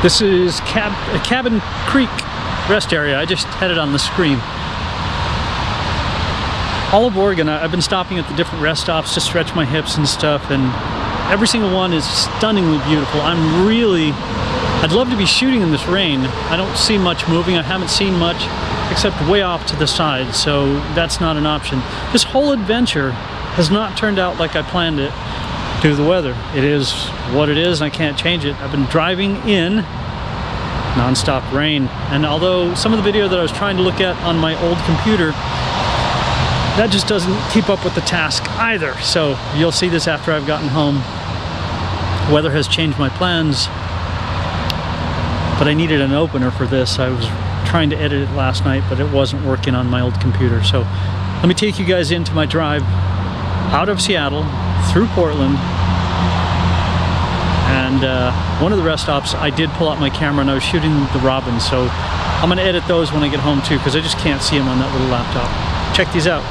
This is Cabin Creek rest area. I just had it on the screen. All of Oregon, I've been stopping at the different rest stops to stretch my hips and stuff, and every single one is stunningly beautiful. I'd love to be shooting in this rain. I don't see much moving. I haven't seen much except way off to the side, so that's not an option. This whole adventure has not turned out like I planned it due to the weather. It is what it is, and I can't change it. I've been driving in non-stop rain, and although some of the video that I was trying to look at on my old computer, that just doesn't keep up with the task either. So you'll see this after I've gotten home. The weather has changed my plans, but I needed an opener for this. I was trying to edit it last night, but it wasn't working on my old computer. So let me take you guys into my drive out of Seattle through Portland. And one of the rest stops, I did pull out my camera and I was shooting the robins. So I'm gonna edit those when I get home too, because I just can't see them on that little laptop. Check these out.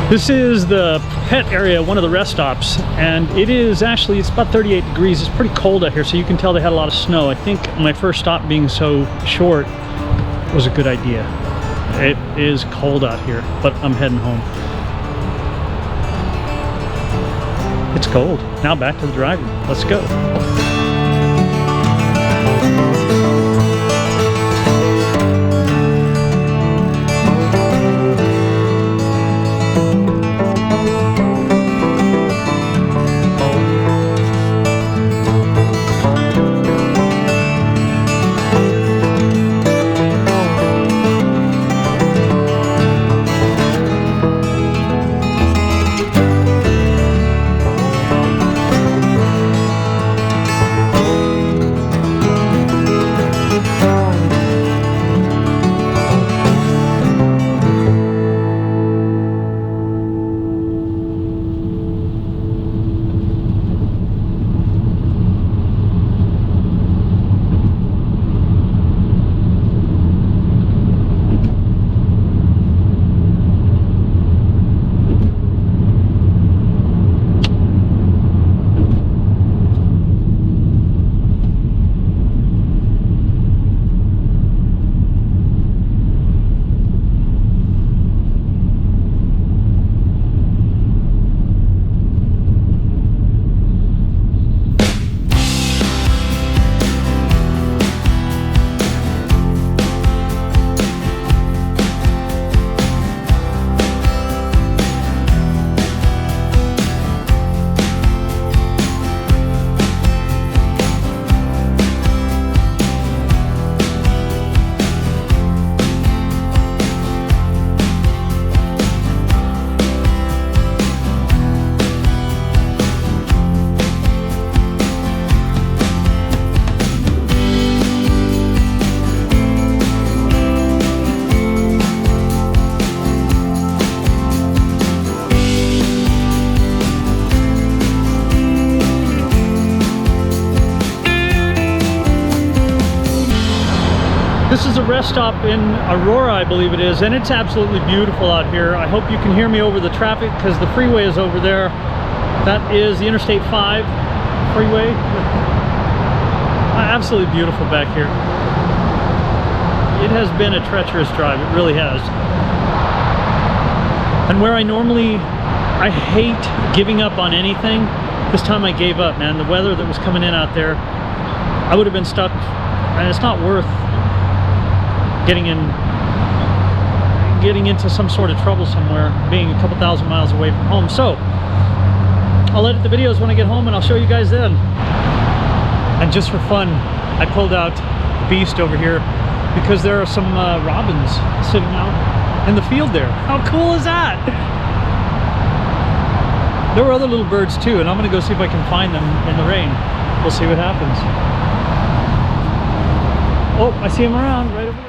This is the pet area, one of the rest stops, and it's about 38 degrees. It's pretty cold out here, so you can tell they had a lot of snow. I think my first stop being so short was a good idea. It is cold out here, but I'm heading home. It's cold. Now back to the driving. Let's go. This is a rest stop in Aurora, I believe it is, and it's absolutely beautiful out here. I hope you can hear me over the traffic because the freeway is over there. That is the Interstate 5 freeway. Absolutely beautiful back here. It has been a treacherous drive, it really has. And where I hate giving up on anything, this time I gave up, man. The weather that was coming in out there, I would have been stuck, and it's not worth getting getting into some sort of trouble somewhere, being a couple thousand miles away from home. So I'll edit the videos when I get home and I'll show you guys then. And just for fun, I pulled out Beast over here because there are some robins sitting out in the field there. How cool is that? There were other little birds too, and I'm gonna go see if I can find them in the rain. We'll see what happens. Oh, I see them around right over there.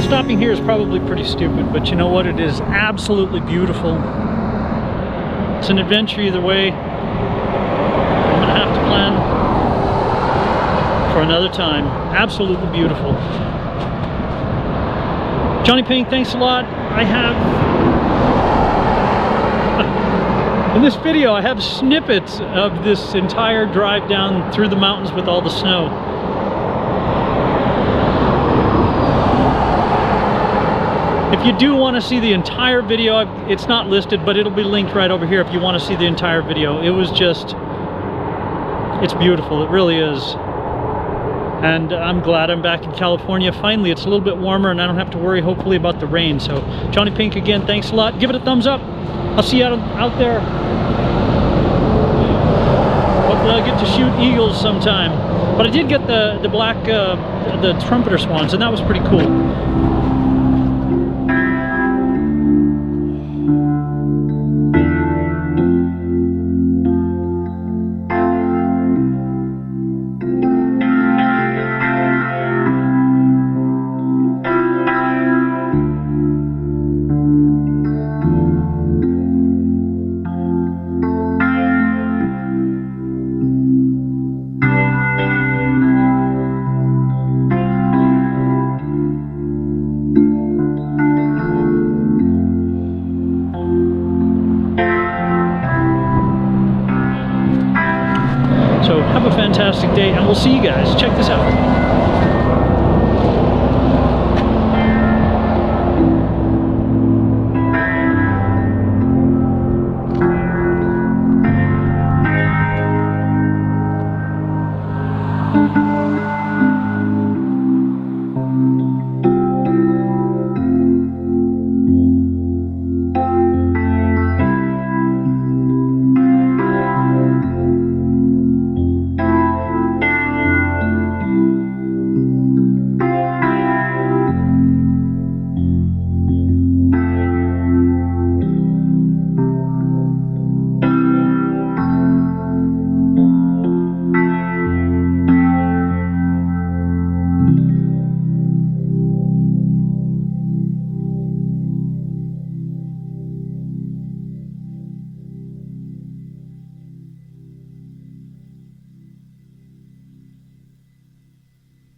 Stopping here is probably pretty stupid, but you know what? It is absolutely beautiful. It's an adventure either way. I'm gonna have to plan for another time. Absolutely beautiful. JonnyPink, thanks a lot. I have in this video I have snippets of this entire drive down through the mountains with all the snow. If you do want to see the entire video, it's not listed, but it'll be linked right over here if you want to see the entire video. It was just It's beautiful, it really is. And I'm glad I'm back in California. Finally, it's a little bit warmer and I don't have to worry, hopefully, about the rain. So, JonnyPink again, thanks a lot. Give it a thumbs up. I'll see you out there. Hopefully I'll get to shoot eagles sometime. But I did get the black, the trumpeter swans, and that was pretty cool. So have a fantastic day, and we'll see you guys. Check this out.